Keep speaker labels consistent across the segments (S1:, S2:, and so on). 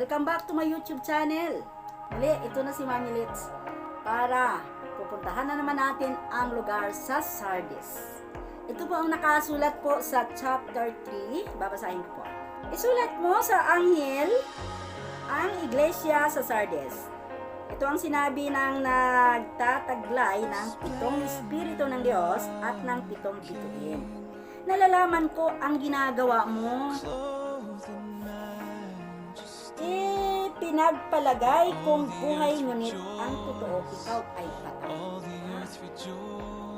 S1: Welcome back to my YouTube channel. Muli, ito na si Mami Litz para pupuntahan na naman natin ang lugar sa Sardis. Ito po ang nakasulat po sa chapter 3. Babasahin ko po. Isulat mo sa anghel ang iglesia sa Sardis. Ito ang sinabi ng nagtataglay ng 7 Espiritu ng Diyos at ng 7 bituin. Nalalaman ko ang ginagawa mo. Pinagpalagay kong buhay, ngunit ang totoo, ikaw ay patay.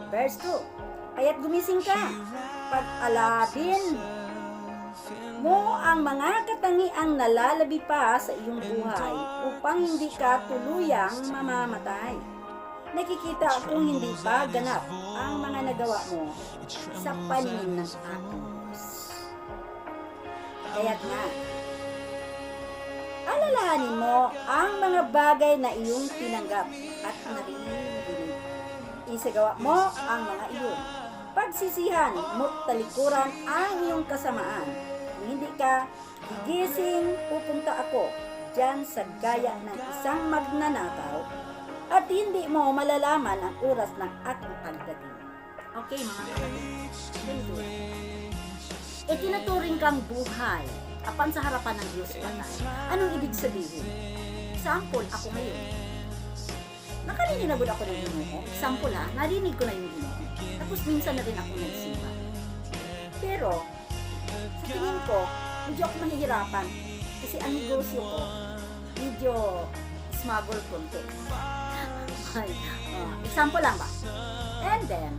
S1: Verse 2. Kaya't gumising ka, pag-alabin mo ang mga katangiang nalalabi pa sa iyong buhay upang hindi ka tuluyang mamamatay. Nakikita akong hindi pa ganap ang mga nagawa mo sa paningin ng aking Diyos. Kaya't nga, alalahanin mo ang mga bagay na iyong tinanggap at narinig. Isagawa mo ang mga iyon. Pagsisihan mo't talikuran ang iyong kasamaan. Kung hindi ka gigising, pupunta ako dyan sa gaya ng isang magnanakaw at hindi mo malalaman ang oras ng aking pagdating. Okay, mga kapatid. Itinaturing kang buhay apan sa harapan ng Diyos patay. Anong ibig sabihin? Example, ako ngayon. Nakarinig na ako ng Ginoo. Example ha, narinig ko na yung Ginoo. Tapos minsan na rin ako nagsimba. Pero, sa tingin ko, medyo ako mahihirapan. Kasi ang negosyo ko, medyo smuggle konti. Example lang ba? And then,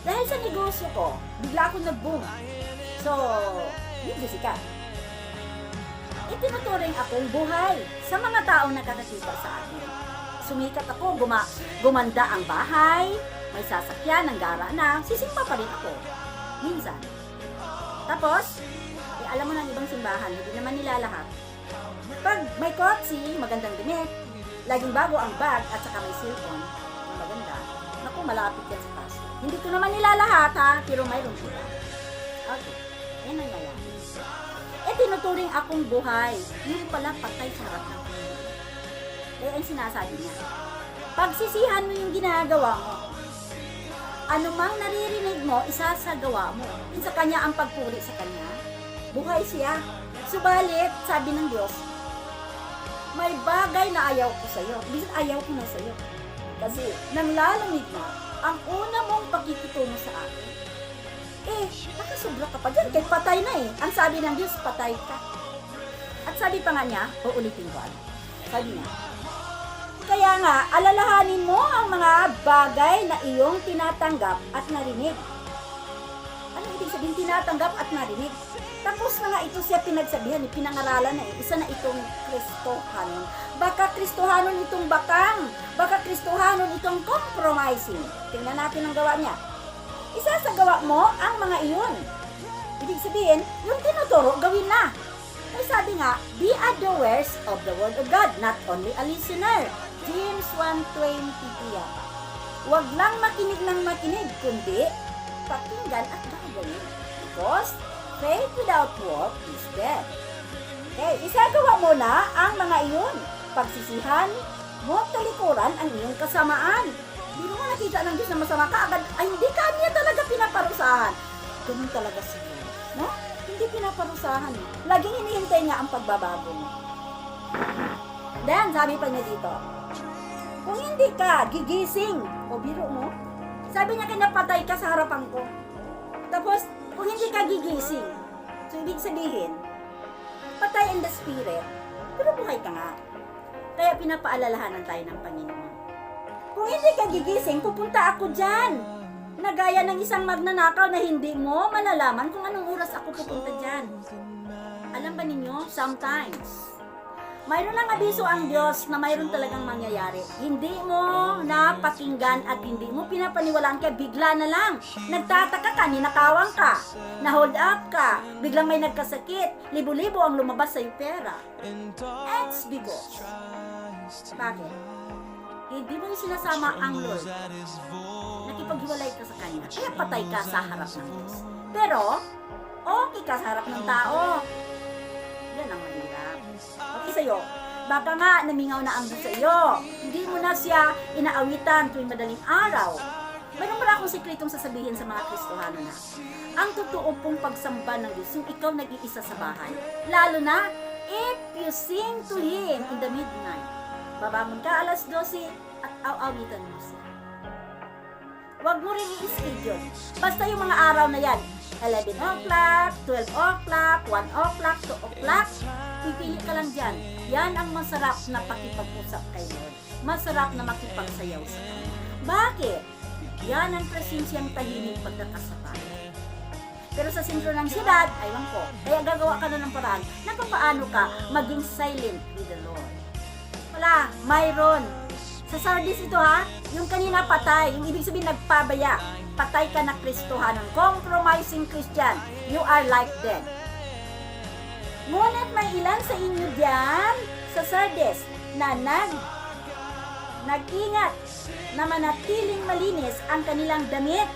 S1: dahil sa negosyo ko, bigla ako nag-boom. So, medyo sikat. Itinuturing akong buhay sa mga taong nakakakita sa akin. Sumikat ako, gumanda ang bahay, may sasakyan, ng gara na, sisimba pa rin ako. Minsan. Tapos, alam mo ng ibang simbahan, hindi naman nila lahat. Pag may kotse, magandang damit, laging bago ang bag at saka may cellphone, maganda. Naku, malapit yan sa pastor. Hindi ko naman nila lahat ha, pero mayroon sila. Okay, yan ang lalaki. Tinuturing akong buhay, yung pala patay sa harap ng Panginoon. Kaya ang sinasabi niya, pagsisihan mo yung ginagawa mo. Anumang naririnig mo, isasagawa mo. Yung sa kanya ang pagpuri sa kanya, buhay siya. Subalit, sabi ng Diyos, may bagay na ayaw ko sa'yo. Bisan ayaw ko na sa'yo. Kasi nang lalamig na, ang una mong pakikitungo sa akin, nakasobra ka pa dyan, kahit patay na eh. Ang sabi ng Diyos, patay ka. At sabi pa nga niya, uulitin ko ano. Sabi niya, kaya nga, alalahanin mo ang mga bagay na iyong tinatanggap at narinig. Ano ibig sabihin tinatanggap at narinig? Tapos na nga ito siya pinagsabihan, pinangaralan na eh. Isa na itong Kristohanon. Baka Kristohanon itong bakang. Baka Kristohanon itong compromising. Tingnan natin ang gawa niya. Isasagawa mo ang mga iyon. Ibig sabihin, yung tinuturo, gawin na. Ay sabi nga, be a doers of the word of God, not only a listener. James 1:20 yata. Huwag lang makinig ng makinig, kundi pakinggan at gagawin. Because faith without work is dead. Okay, isagawa mo na ang mga iyon. Pagsisihan mo, talikuran ang iyong kasamaan. Hindi mo nakita ng Diyos na masama ka agad, ay hindi ka niya talaga pinaparusahan. Ganun talaga siya. No? Hindi pinaparusahan. Laging hinihintay niya ang pagbabago mo. Then, sabi pa niya dito, kung hindi ka gigising, o biro mo, sabi niya kinapatay ka sa harapan ko. Tapos, kung hindi ka gigising, so ibig sabihin, patay in the spirit, pero buhay ka nga. Kaya pinapaalalahanan tayo ng Panginoon. Kung hindi ka gigising, pupunta ako dyan. Nagaya ng isang magnanakaw na hindi mo malalaman kung anong oras ako pupunta dyan. Alam ba ninyo, sometimes, mayroon ng abiso ang Diyos na mayroon talagang mangyayari. Hindi mo napakinggan at hindi mo pinapaniwalaan kaya bigla na lang. Nagtataka ka, ninakawang ka, na-hold up ka, biglang may nagkasakit, libo-libo ang lumabas sa pera. It's because, bakit? Hindi mo yung sinasama ang Lord. Nakipaghiwalay ka sa Kanya. Kaya patay ka sa harap ng Diyos. Pero, okay ka sa harap ng tao. Yan ang mahirap. Okay sa'yo. Baka nga namingaw na ang Diyos sa iyo. Hindi mo na siya inaawitan tuwing madaling araw. Mayroon pala akong sikretong sasabihin sa mga Kristohano na ang totoo pong pagsamba ng Diyos, yung ikaw nag-iisa sa bahay. Lalo na, if you sing to Him in the midnight. Babangon ka alas 12 at aw-awitan mo siya. Huwag mo rin i-schedule. Basta yung mga araw na yan, 11 o'clock, 12 o'clock, 1 o'clock, 2 o'clock, pipili ka lang dyan. Yan ang masarap na pakipag-usap kay Lord. Masarap na makipagsayaw sa Kanya. Bakit? Yan ang presensyang tahimik pagkakasabay. Pero sa sentro ng siyudad, aywan ko, kaya gagawa ka na ng paraan na kung paano ka maging silent with the Lord. Wala, mayroon. Sa Sardis ito ha, yung kanina patay, yung ibig sabihin nagpabaya. Patay ka na Kristohanon, compromising Christian, you are like dead. Ngunit may ilan sa inyo diyan sa Sardis na nag-ingat na manatiling malinis ang kanilang damit.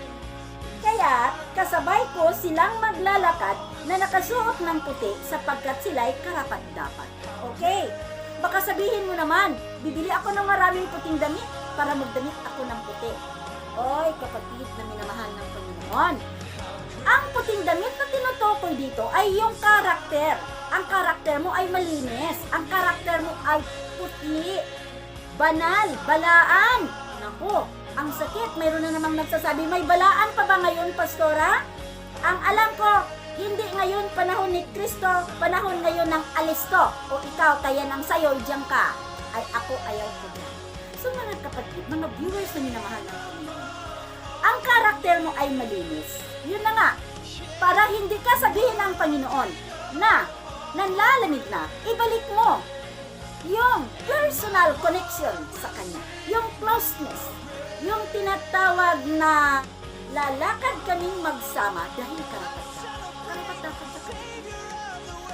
S1: Kaya kasabay ko silang maglalakad na nakasuot ng puti sapagkat sila'y karapat-dapat. Okay, baka sabihin mo naman, bibili ako ng maraming puting damit para magdamit ako ng puti. Oy, kapatid na minamahal ng Panginoon. Ang puting damit na tinutukoy dito ay yung karakter. Ang karakter mo ay malinis. Ang karakter mo ay puti. Banal, balaan. Naku, ang sakit. Mayroon na namang nagsasabi, may balaan pa ba ngayon, Pastora? Ang alam ko, hindi ngayon panahon ni Kristo, panahon ngayon ng alisto. O ikaw, kaya nang sayo, diyan ka. Ay ako ayaw ko dyan. So mga kapatid, mga viewers na minamahal ng Panginoon, ang karakter mo ay malinis. Yun na nga, para hindi ka sabihin ng Panginoon na nanlalamig na, ibalik mo yung personal connection sa Kanya, yung closeness, yung tinatawag na lalakad kaming magsama dahil karapat-dapat sa Kanya.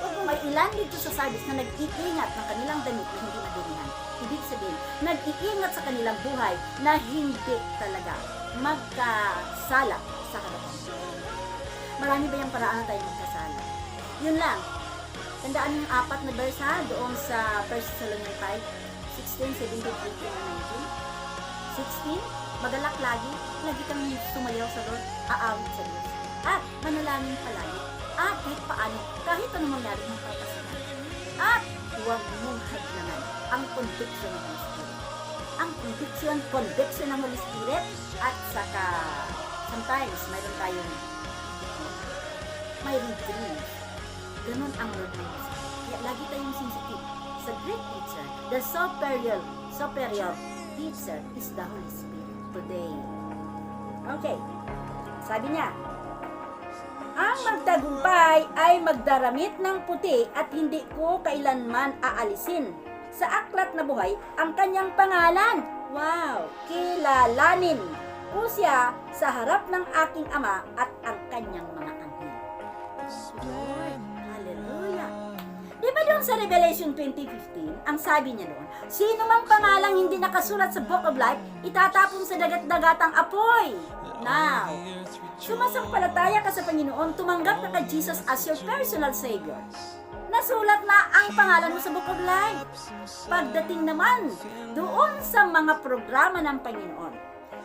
S1: Huwag mo may ilan dito sa Sardis na nag-iingat ng kanilang damit na hindi madumihan. Ibig sabihin, nag-iingat sa kanilang buhay na hindi talaga magkasala sa harapan. Marami ba yung paraan na tayo magkasala? Yun lang. Tandaan yung 4 na verse ha, doon sa 1 Thessalonians 5, 16, 17, 18, 19. 16, magalak lagi kang sumayaw sa Lord, aawit sa Diyos. At manalangin palagi. At kahit paano, kahit anong mangyari mong papasalan. At huwag mong hadlangan ang conviction ng Holy Spirit. Ang conviction ng Holy Spirit at saka sometimes mayroon tayong dreams. Ganun ang Lord ng Diyos. Kaya lagi tayong sensitive. Sa great teacher, the superior teacher is the Holy Spirit today. Okay. Sabi niya, ang magtagumpay ay magdaramit ng puti at hindi ko kailanman aalisin. Sa aklat na buhay, ang kanyang pangalan. Wow! Kilalanin ko siya sa harap ng aking ama at ang kanyang mga anghel. Lord, hallelujah! Di ba doon sa Revelation 20:15, ang sabi niya doon, sino mang pangalang hindi nakasulat sa Book of Life, itatapon sa dagat-dagatang apoy. Now, sumasampalataya ka sa Panginoon, tumanggap ka kay Jesus as your personal Savior. Nasulat na ang pangalan mo sa Book of Life. Pagdating naman doon sa mga programa ng Panginoon,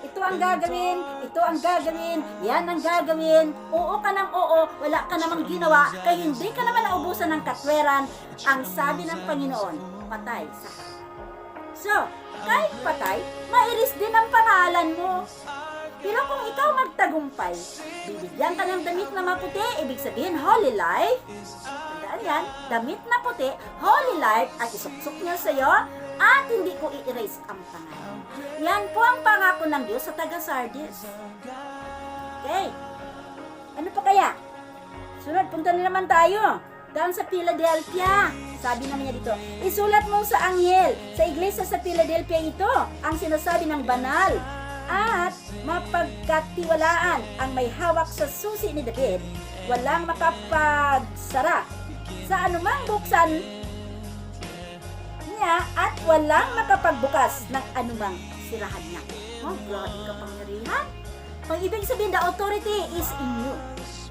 S1: ito ang gagawin, yan ang gagawin, oo ka ng oo, wala ka namang ginawa, kaya hindi ka naman naubusan ng katweran, ang sabi ng Panginoon, patay sa kanya. So, kahit patay, mairis din ang pangalan mo. Pero kung ikaw magtagumpay, bibigyan ka ng damit na maputi, ibig sabihin holy life. Tandaan yan, damit na puti, holy life, at isuksok niya sa iyo, at hindi ko i-erase ang pangalan. Yan po ang pangako ng Diyos sa taga-Sardis. Okay. Ano pa kaya? Sunod, punta na naman tayo. Down sa Philadelphia. Sabi naman niya dito, isulat mo sa anghel, sa iglesia sa Philadelphia ito, ang sinasabi ng banal at mapagkatiwalaan ang may hawak sa susi ni David, walang makapagsara sa anumang buksan niya at walang makapagbukas ng anumang sirahan niya. Oh, grabe kapangyarihan. Pag ibig sabihin, the authority is in you.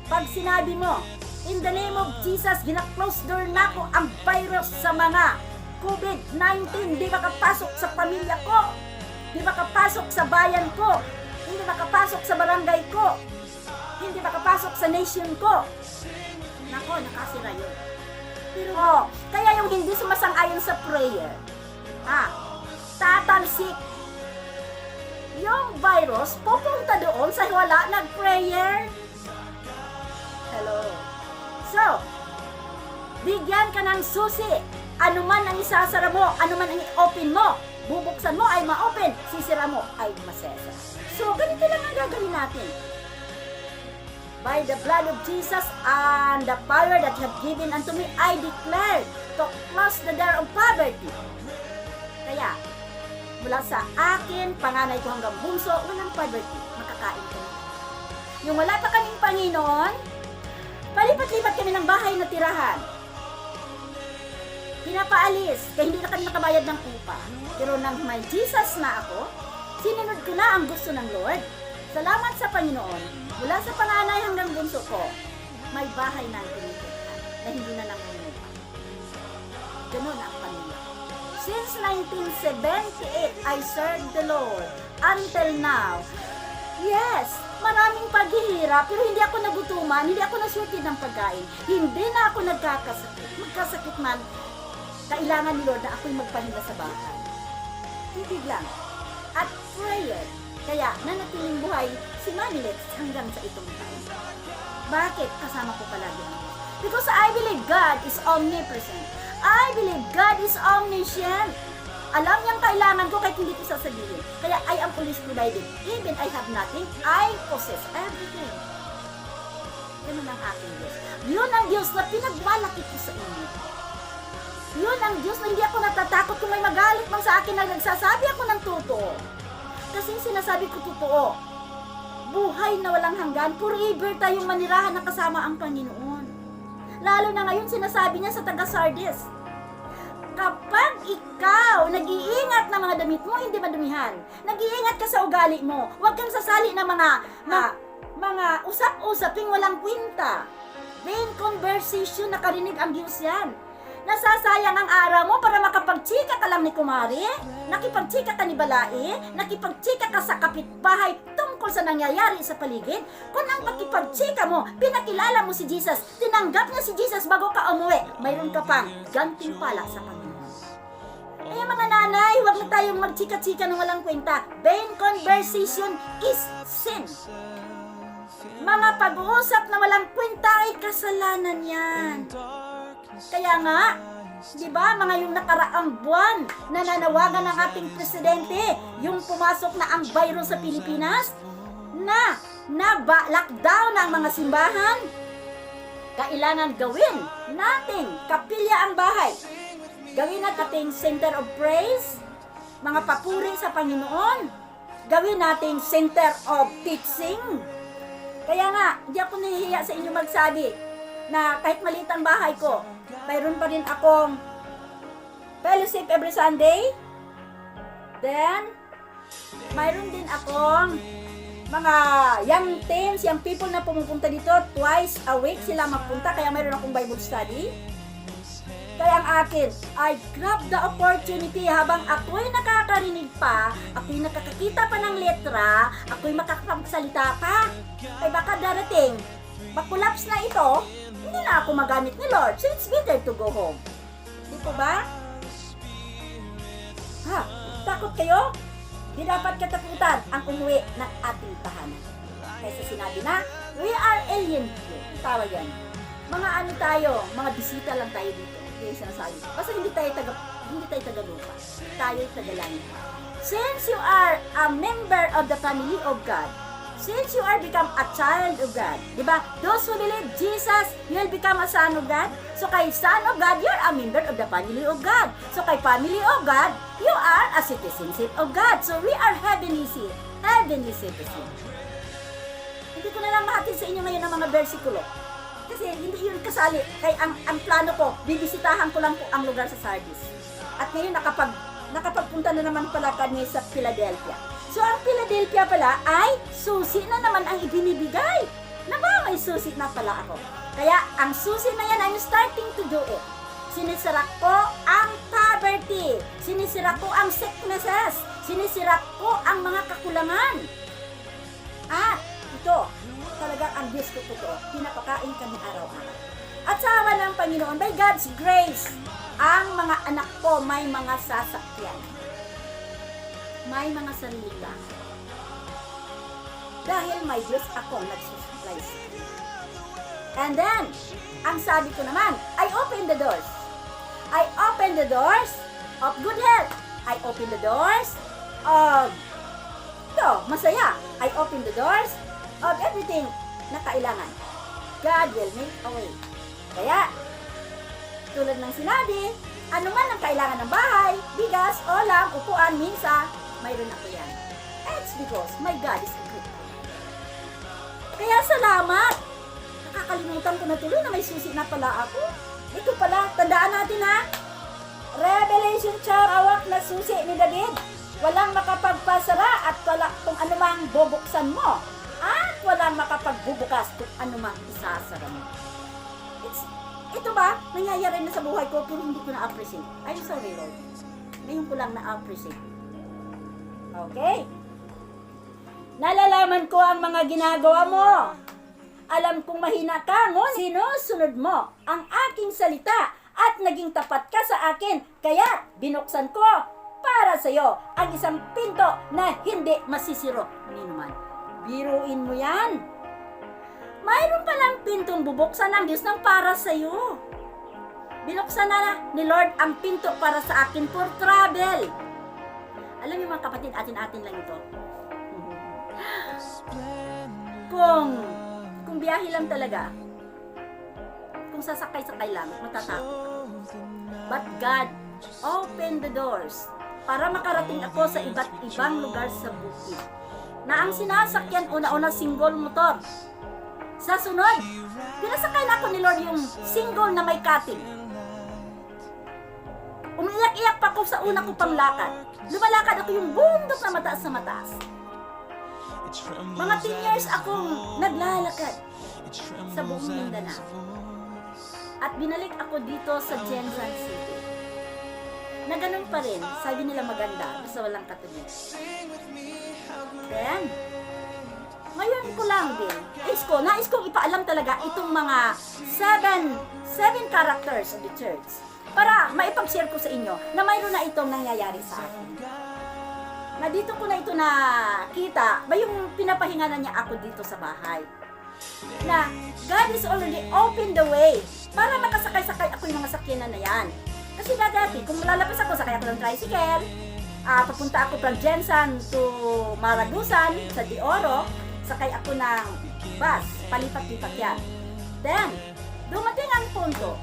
S1: Pag sinabi mo, In the name of Jesus, gina-close door na ko ang virus sa mga COVID-19. Di makapasok sa pamilya ko. Di makapasok sa bayan ko. Hindi makapasok sa barangay ko. Hindi makapasok sa nation ko. Nako, nakasira yun. Pero, kaya yung hindi sumasang-ayon sa prayer, tatalsik. Yung virus, pupunta doon sa wala nag-prayer. Hello. So, bigyan ka ng susi. Ano man ang isasara mo, ano man ang i-open mo, bubuksan mo ay ma-open, sisira mo ay masesa. So, ganito lang ang gagawin natin. By the blood of Jesus and the power that you have given unto me, I declare to close the door of poverty. Kaya, mula sa akin, panganay ko hanggang bunso, walang poverty, makakain ka na. Yung wala pa kaming Panginoon, palipat-lipat kami ng bahay na tirahan. Pinapaalis, kaya hindi na kami nakabayad ng upa. Pero nang may Jesus na ako, sinunod ko na ang gusto ng Lord. Salamat sa Panginoon, mula sa panganay hanggang bunso ko, may bahay na ang tinitirhan na hindi na nangungupa. Ganun ang pamilya. Since 1978, I served the Lord. Until now, yes, maraming paghihirap, pero hindi ako nagutuman, hindi ako nasyuti ng pagkain, hindi na ako nagkakasakit. Magkasakit man, kailangan ni Lord na ako'y magpahinga sa bahay. Tibig lang. At prayer. Kaya nanatiling buhay si Manilet hanggang sa itong taon. Bakit? Kasama ko palagi ang Diyos. Because I believe God is omnipresent. I believe God is omniscient. Alam niyang kailangan ko kahit hindi ko sasabihin. Kaya I am always provided. Even I have nothing, I possess everything. Ganun ang aking Diyos. Yun ang Diyos na pinagmalaki ko sa inyo. Yun ang Diyos na hindi ako natatakot kung may magalit man sa akin na nagsasabi ako ng totoo. Kasi sinasabi ko totoo. Buhay na walang hanggan, forever tayong manirahan na kasama ang Panginoon. Lalo na ngayon sinasabi niya sa taga-Sardis, kapag ikaw nag-iingat ng mga damit mo, hindi madumihan. Nag-iingat ka sa ugali mo. Huwag kang sasali ng mga usap-usaping walang kwenta. Vain conversation, nakarinig ang Diyos yan. Nasasayang ang araw mo para makapagchika ka lang ni kumari, nakipagchika ka ni balai, nakipagchika ka sa kapitbahay tungkol sa nangyayari sa paligid. Kung ang pagkipagchika mo, pinakilala mo si Jesus, tinanggap niya si Jesus bago ka umuwi, mayroon ka pang gantimpala sa Panginoon. Eh mga nanay, huwag na tayong magchika-chika ng walang kwenta. Vain conversation is sin. Mga pag-uusap na walang kwenta ay kasalanan yan. Kaya nga, di ba, mga yung nakaraang buwan na nanawagan ng ating presidente, yung pumasok na ang virus sa Pilipinas, na lockdown na ang mga simbahan, kailangan gawin nating kapilya ang bahay. Gawin nating center of praise, mga papuri sa Panginoon. Gawin nating center of teaching. Kaya nga, hindi ako nahihiya sa inyo magsabi na kahit maliit ang bahay ko, mayroon pa rin akong fellowship every Sunday. Then, mayroon din akong mga young teens, young people na pumupunta dito twice a week sila magpunta. Kaya mayroon akong Bible study. Kaya ang akin, I grab the opportunity habang ako'y nakakarinig pa, ako'y nakakakita pa ng letra, ako'y makakapagsalita pa. Ay baka darating, makulaps na ito, hindi na ako magamit ni Lord, so it's better to go home. Di po ba? Ha? Takot kayo? Di dapat katakutan ang umuwi ng ating tahanan. Kaysa sinabi na, we are alien here. Tawag yan. Mga ano tayo, mga bisita lang tayo dito. Yung sinasabi. Basta hindi tayo taga-lupa. Tayo'y taga-langit. Since you are a member of the family of God, since you are become a child of God, di ba? Those who believe Jesus, you will become a son of God. So kay son of God, you're a member of the family of God. So kay family of God, you are a citizenship of God. So we are heavenly citizen. Hindi ko na lang mahatid sa inyo ngayon ng mga versikulo. Kasi hindi yun kasali. Kaya ang plano ko, bibisitahan ko lang po ang lugar sa Sardis. At ngayon nakapagpunta na naman pala kami sa Philadelphia. So ang Philadelphia pala ay susi na naman ang ibinibigay. Na ba may susi na pala ako? Kaya ang susi na yan, I'm starting to do it. Sinisira ko ang poverty. Sinisira ko ang sicknesses. Sinisira ko ang mga kakulangan. At ito, talagang ang Diyos ko totoo. Pinapakain kami araw-araw. At sa awa ng Panginoon, by God's grace, ang mga anak ko may mga sasakyan. May mga sarili lang. Dahil may Diyos akong nagsusupply sa kanila. And then, ang sabi ko naman, I open the doors. I open the doors of good health. I open the doors of masaya. I open the doors of everything na kailangan. God will make a way. Kaya, tulad ng sinabi, ano man ang kailangan ng bahay, bigas, olam, upuan, minsa, mayroon ako yan. It's because my God is a good God. Kaya salamat! Nakakalimutan ko na tuloy na may susi na pala ako. Ito pala, tandaan natin ha. Revelation chapter, hawak na susi ni David. Walang makapagpasara at wala kung anumang bubuksan mo. At walang makapagbubukas kung anumang isasara mo. Ito ba, nangyayari na sa buhay ko pero hindi ko na-appreciate. I'm sorry, Lord. Ngayon ko lang na-appreciate. Okay? Nalalaman ko ang mga ginagawa mo. Alam kong mahina ka, ngunit sinusunod mo ang aking salita at naging tapat ka sa akin. Kaya binuksan ko para sa iyo ang isang pinto na hindi masisiro ni naman. Biruin mo yan. Mayroon palang pintong bubuksan ng Diyos ng para sa iyo. Binuksan na ni Lord ang pinto para sa akin for travel. Alam niyo mga kapatid, atin-atin lang ito. Kung biyahe lang talaga, kung sasakay-sakay lang, matatakot. But God opened the doors para makarating ako sa iba't ibang lugar sa bukid. Na ang sinasakyan, una-una single motor. Sa sunod, pinasakay na ako ni Lord yung single na may cutting. Umiyak-iyak pa ako sa una ko pang lakad. Lumalakad ako yung bundok na mataas na mataas. Mga 10 years akong naglalakad sa buong Mindanao. At binalik ako dito sa Jensan City. Na ganun pa rin, sabi nila maganda, basta walang katulad. Then, ngayon ko lang din, nais kong ipaalam talaga itong mga 7 characters of the church para maipag-share ko sa inyo na mayroon na itong nangyayari sa akin. Na dito ko na ito nakita, ba yung pinapahinga na niya ako dito sa bahay. Na God is already opened the way para makasakay-sakay ako yung mga sakyanan na yan. Kasi dati, kung malalabas ako, sakay ako ng tricycle, papunta ako from Jensan to Maragusan, sa De Oro, sakay ako ng bus, palipat-lipat yan. Then, dumating ang punto,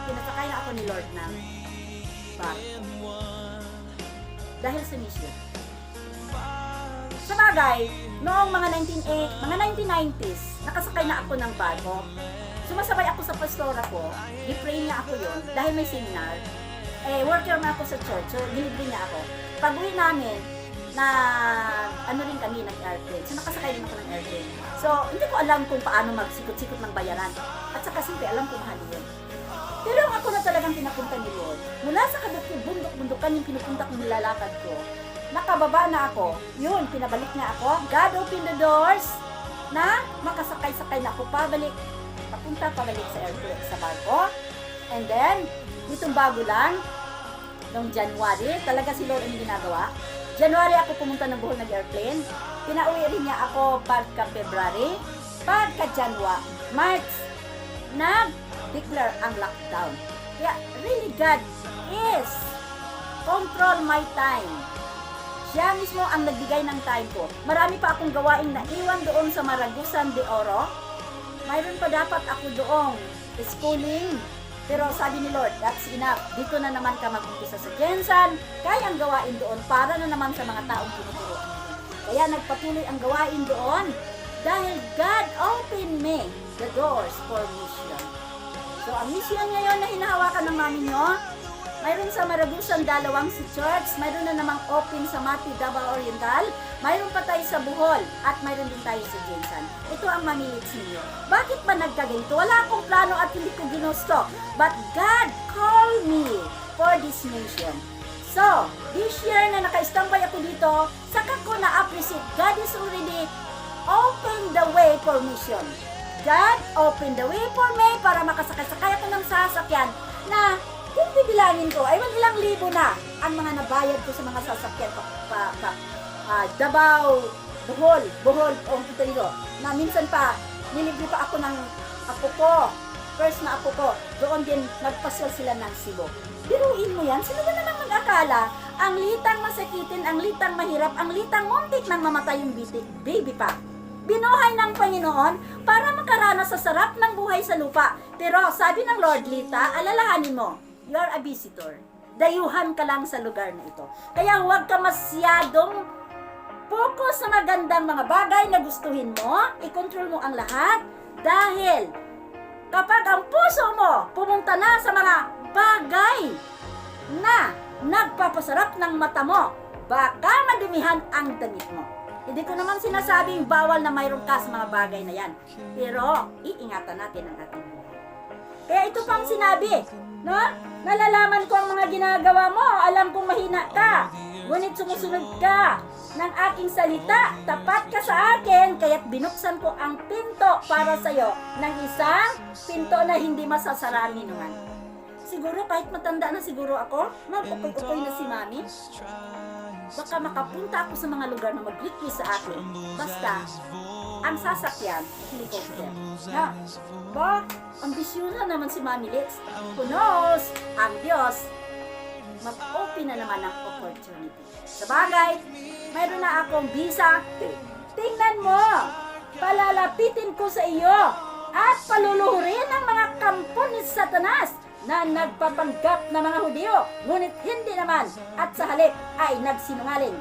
S1: pinasakay na ako ni Lord ng bus. Dahil sa mission. Sa bagay, noong mga 1990s, nakasakay na ako ng bago. Sumasabay ako sa pastora ko, i-pray niya ako yun, dahil may seminar. Worker na ako sa church, so delivery niya ako. Pag-uwi namin, rin kami ng airplane. So nakasakay din ako ng airplane. So, hindi ko alam kung paano magsikot-sikot ng bayaran. At saka simple, alam ko mahal yun. Pero ako na talagang pinapunta ni Lord. Mula sa kabukid, bundok-bundokan yung pinupunta kong nilalakad ko. Nakababa na ako. Yun, pinabalik niya ako. God opened the doors na makasakay-sakay na ako pabalik. Pabalik sa airport, sa barko. And then, itong bago lang, noong January, talaga si Lord ang ginagawa. January ako pumunta ng Bohol nag-airplane. Pinauwi rin niya ako pagka-February. Pagka-January, March, nag-declare ang lockdown. Kaya, really God is control my time. Siya mismo ang nagbigay ng time ko. Marami pa akong gawaing naiwan doon sa Maragusan de Oro. Mayroon pa dapat ako doong schooling. Pero sabi ni Lord, that's enough. Dito na naman ka mag-umpisa sa Jensan. Kaya ang gawain doon para na naman sa mga taong tinuturo. Kaya nagpatuloy ang gawain doon. Dahil God opened me the doors for mission. So ang mission ngayon na hinahawakan ng mami nyo, mayroon sa Maragusan, dalawang si church, mayroon na namang open sa Mati, Davao Oriental, mayroon pa tayo sa Bohol, at mayroon din tayo sa Jensan. Ito ang mamilits ninyo. Bakit ba nagkaganito? Wala akong plano at hindi ko ginusto. But God called me for this nation. So, this year na naka-standby ako dito, saka ko na-appreciate. God is already open the way for mission. God open the way for me para makasakay-sakay ako ng sasakyan na kung bibilangin ko ay ilang libo na ang mga nabayad ko sa mga sasakyan Davao, Bohol, Ontario, na minsan pa nilibre pa ako ng apo ko, first na apo ko, doon din nagpasyal sila ng Cebu. Biruin mo yan, sino ba namang mag-akala ang litang masakitin, ang litang mahirap, ang litang muntik nang mamatay yung baby pa. Binuhay ng Panginoon para makaranas sa sarap ng buhay sa lupa. Pero sabi ng Lord, Lita, alalahanin mo, you are a visitor. Dayuhan ka lang sa lugar na ito. Kaya huwag ka masyadong focus sa magandang mga bagay na gustuhin mo, i-control mo ang lahat, dahil kapag ang puso mo pumunta na sa mga bagay na nagpapasarap ng mata mo, baka madumihan ang damit mo. Hindi ko naman sinasabing bawal na mayroon ka sa mga bagay na yan. Pero, iingatan natin ang ating buhay. Kaya ito pang sinabi, no? Nalalaman ko ang mga ginagawa mo, alam kong mahina ka, ngunit sumusunod ka ng aking salita, tapat ka sa akin, kaya't binuksan ko ang pinto para sa'yo ng isang pinto na hindi masasara ni naman. Siguro kahit matanda na siguro ako, mag-ukoy-ukoy na si Mami, baka makapunta ako sa mga lugar na mag-request sa akin. Basta, ang sasakyan, helicopter. Na, ba, ambisyosa naman si Mami Litz. Who knows, ang Diyos, mag-open na naman ang opportunity. Sa bagay, mayroon na akong visa. Tingnan mo, palalapitin ko sa iyo at paluluhurin ang mga kampo ni Satanas na nagpapanggap na mga Hudyo, ngunit hindi naman, at sa halip ay nagsinungaling.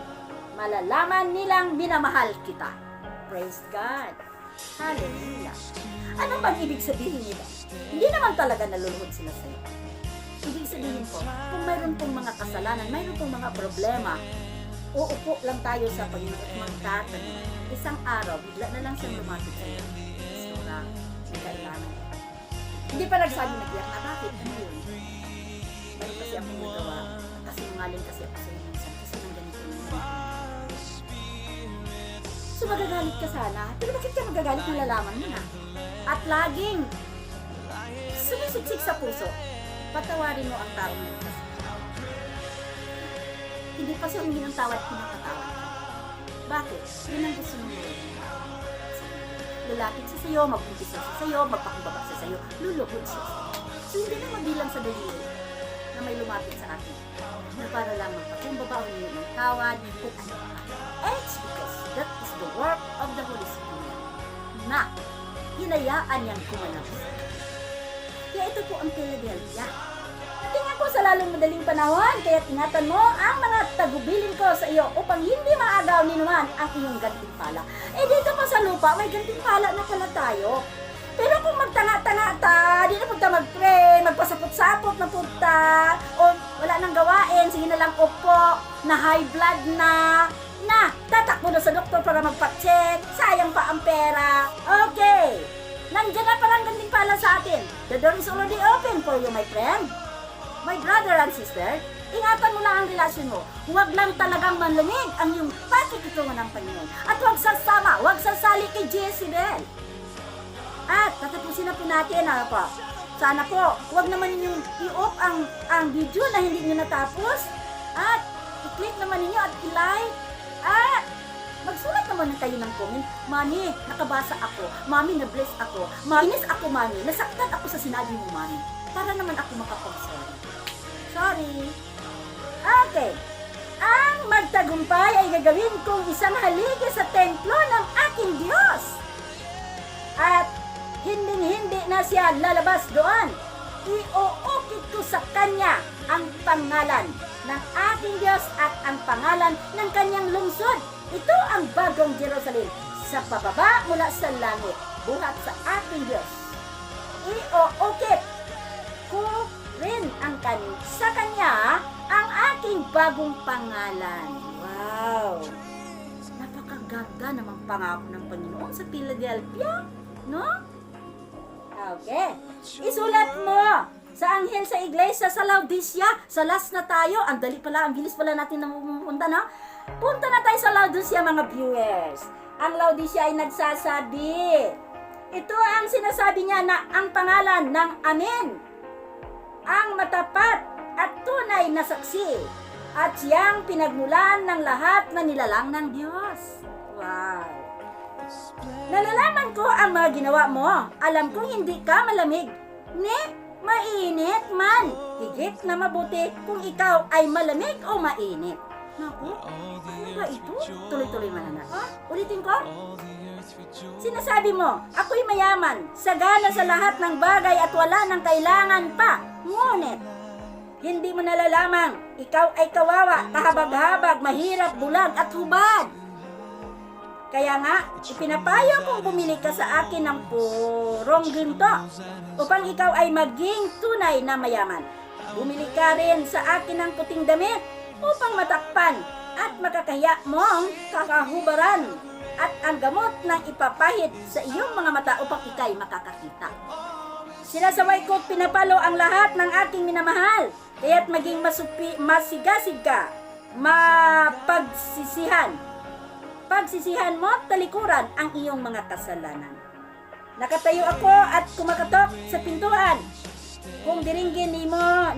S1: Malalaman nilang minamahal kita. Praise God. Hallelujah. Ano bang ibig sabihin nito? Hindi naman talaga naluluhod sila sa iyo. Ibig sabihin po, kung mayroon pong mga kasalanan, mayroon pong mga problema, uupo lang tayo sa Panginoon at magtatanong. Isang araw, bigla na lang siyang lumapit sa iyo. Surang, may kailangan. Hindi pa nagsabi nag-iyak na, bakit? Ano yun? Meron kasi akong nagawa. Kasi nungaling kasi ako sa iyo minsan. Kasi nang ganito yun. So magagalit ka sana. Pero bakit ka magagalit na lalaman mo na? At laging sumisiksik sa puso. Patawarin mo ang taong nagkasala. Hindi pa siya humingi ng tawad, pinapatawad. Bakit? Yun ang gusto mo ngayon. Lalapit siya sa'yo, mag-umpisa siya sa'yo, magpakumbaba siya sa'yo, luluhod siya sa'yo. So hindi na mabilang sa daliri na may lumapit sa akin na para lang magpakumbaba, humingi ng tawad, kung ano pa. It's because that is the work of the Holy Spirit na hinayaan niyang kumanaw sa akin. Kaya ito po ang Philadelphia. Natingnan ko sa lalong madaling panahon, kaya ingatan mo ang mga tagubilin ko sa iyo upang hindi maagaw ni naman ang iyong gantimpala. Eh dito pa sa lupa, may gantimpala na pala tayo. Pero kung magtanga-tanga ta, di na punta mag-pray, magpasapot-sapot na punta, o wala nang gawain, sige na lang upo, na high blood na tatakbo na sa doktor para magpa-check, sayang pa ang pera. Okay, nandiyan na palang gantimpala sa atin. The door is already open for you, my friend. My brother and sister, ingatan mo lang ang relasyon mo. Huwag lang talagang manlamig ang iyong pakikitungan ng Panginoon. At huwag sasama, huwag sasali kay Jezebel. At tatapusin na po natin, ano po? Sana po, huwag naman ninyong i-off ang video na hindi nyo natapos. At i-click naman ninyo at i-like. At magsulat naman kayo ng comment. Mami, nakabasa ako. Mami, na-bless ako. Inis ako, Mami. Nasaktan ako sa sinabi mo, Mami. Para naman ako makapag-sorry. Sorry. Okay. Ang magtagumpay ay gagawin kong isang haligi sa templo ng aking Diyos. At hindi na siya lalabas doon. Iuukit ko sa kanya ang pangalan ng aking Diyos at ang pangalan ng kanyang lungsod. Ito ang bagong Jerusalem sa pababa mula sa langit, buhat sa aking Diyos. Iuukit ko rin sa kanya ang aking bagong pangalan. Wow! Napakaganda namang pangako ng Panginoon sa Philadelphia, no? Okay. Isulat mo sa anghel sa iglesia sa Laodicea. Sa last na tayo. Ang dali pala, ang bilis pala natin na pumunta, no? Punta na tayo sa Laodicea, mga viewers. Ang Laodicea ay nagsasabi, ito ang sinasabi niya na ang pangalan ng Amen, ang matapat at tunay na saksi, at siyang pinagmulan ng lahat na nilalang ng Diyos. Wow! Nalalaman ko ang mga ginawa mo. Alam kong hindi ka malamig, ni mainit man. Higit na mabuti kung ikaw ay malamig o mainit. Naku, ano ba ito? Tuloy-tuloy manana. Ulitin ko. Sinasabi mo, ako'y mayaman, sagana sa lahat ng bagay at wala ng kailangan pa. Ngunit, hindi mo nalalamang, ikaw ay kawawa, kahabag-habag, mahirap, bulag at hubad. Kaya nga, ipinapayo kong bumili ka sa akin ng purong ginto upang ikaw ay maging tunay na mayaman. Bumili ka rin sa akin ng puting damit upang matakpan at makakahiya mong kakahubaran at ang gamot ng ipapahid sa iyong mga mata upang ikay makakakita. Sinasaway ko at pinapalo ang lahat ng aking minamahal, kaya't maging masigasig ka, pagsisihan mo at talikuran ang iyong mga kasalanan. Nakatayo ako at kumakatok sa pintuan. Kung diringgin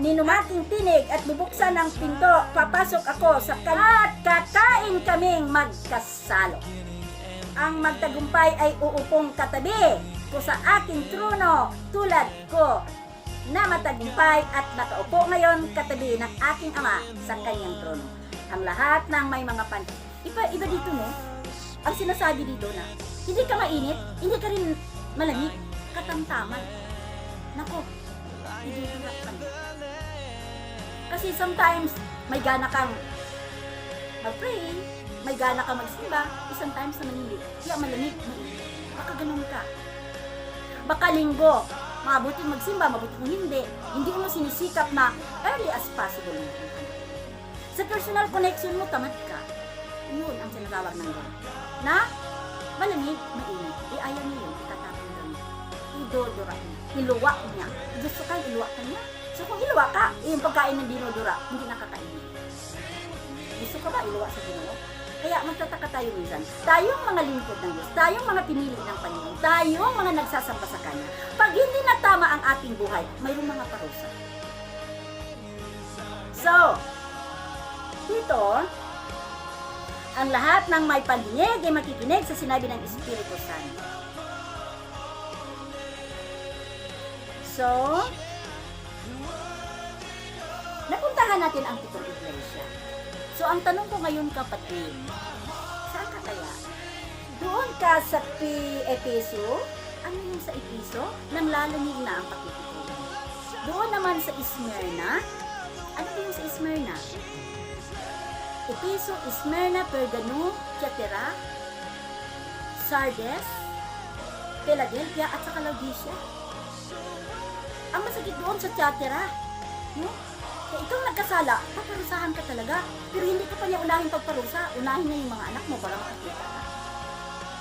S1: ninumaking tinig at bubuksan ang pinto, papasok ako sa kanya at kakain kaming magkasalo. Ang magtagumpay ay uupong katabi ko sa aking trono tulad ko na matagumpay at nakaupo ngayon katabi ng aking ama sa kanyang trono. Ang lahat ng may mga iba dito, no? Ang sinasabi dito na hindi ka mainit, hindi ka rin malamig, katamtaman. Nako, idudulak ka. Kasi sometimes may gana kang mag-pray, may gana kang magsimba, isang times naman hindi. Kaya malamig, mainit. Baka ganun ka. Baka linggo, mabuting magsimba, mabuting hindi mo sinisikap na early as possible. Sa personal connection mo, tamad ka. Yun ang sinasawag ng Lord. Na malamig, mainit. Ayaw niya yun, itatapon lang niya. Idodora niya. Iluwa niya. Gusto kang iluwa ka niya. So kung iluwa ka, yung pagkain ng dinodora, hindi nakakainin. Gusto ka ba iluwa sa dinodora? Kaya magtataka tayo minsan. Tayong mga lingkod ng Diyos, tayong mga pinili ng Panginoon, tayong mga nagsasamba sa Kanya. Pag hindi natama ang ating buhay, mayroong mga parusa. So, dito, ang lahat ng may pandinig ay makikinig sa sinabi ng Espiritu Santo. So, napuntahan natin ang pitong iglesia. So, ang tanong ko ngayon, kapatid, saan ka kaya? Doon ka sa Epeso? Ano yung sa Epeso? Nang lalamig na ang pakikipulong. Doon naman sa Smyrna. Ano yung sa Smyrna? Epeso, Smyrna, Pergamo, Thyatira, Sardes, Philadelphia, at saka Laodicea. Ang masakit doon sa Thyatira, no? Kaya ikaw nagkasala, paparusahan ka talaga. Pero hindi ka pa niya unahin pagparusa. Unahin niya yung mga anak mo para makakita ka.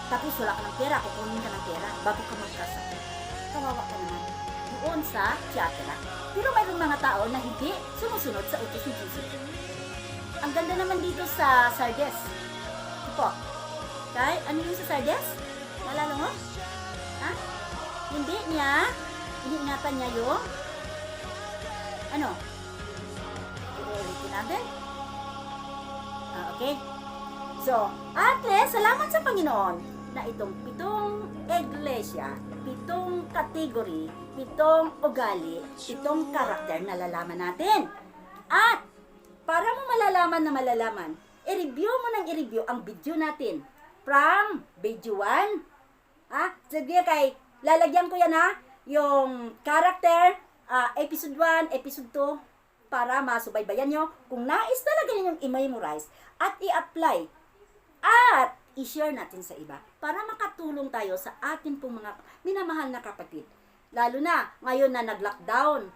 S1: Tapos wala ka ng pera, kukunin ka ng pera bago ka magkasakit. Kawawa ka naman. Doon sa Thyatira. Pero mayroong mga tao na hindi sumusunod sa utos ni Jesus. Ang ganda naman dito sa Sardes. Ito po. Okay? Ano yung sa Sardes? Nalala mo? Ha? Hindi ingatan niya yung ano? Ulitin natin. Okay. So, at least, salamat sa Panginoon na itong pitong iglesia, pitong category, pitong ugali, pitong karakter na lalaman natin. At, para mo malalaman, i-review mo ng i-review ang video natin. From video 1, sige kay, lalagyan ko yan yung character, episode 1, episode 2, para masubaybayan nyo kung nais talaga ninyong i-memorize at i-apply at i-share natin sa iba para makatulong tayo sa atin pong mga minamahal na kapatid. Lalo na ngayon na nag-lockdown,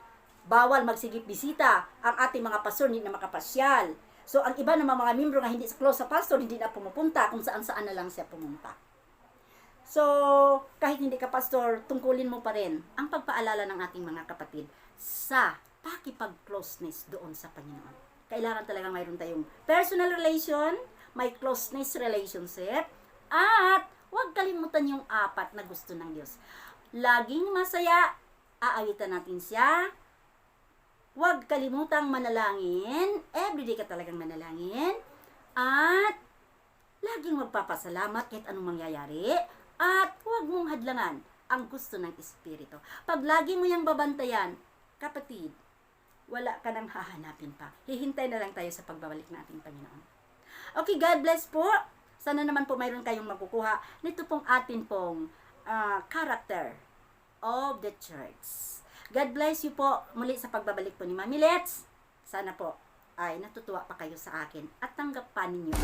S1: bawal magsigip bisita. Ang ating mga pastor hindi na makapasyal. So, ang iba naman mga membro nga hindi close sa pastor, hindi na pumupunta, kung saan-saan na lang siya pumunta. So, kahit hindi ka pastor, tungkulin mo pa rin ang pagpaalala ng ating mga kapatid sa pakipag-closeness doon sa Panginoon. Kailangan talagang mayroon tayong personal relation, may closeness relationship, at huwag kalimutan yung apat na gusto ng Diyos. Laging masaya, aawitan natin siya. Huwag kalimutang manalangin, everyday ka talagang manalangin, at laging magpapasalamat kahit anong mangyayari, at huwag mong hadlangan ang gusto ng Espiritu. Pag lagi mo yung babantayan, kapatid, wala ka nang hahanapin pa. Hihintay na lang tayo sa pagbabalik ng ating Panginoon. Okay, God bless po. Sana naman po mayroon kayong makukuha nito pong atin pong character of the church. God bless you po muli sa pagbabalik po ni Mami Let's. Sana po ay natutuwa pa kayo sa akin at tanggap pa ninyo.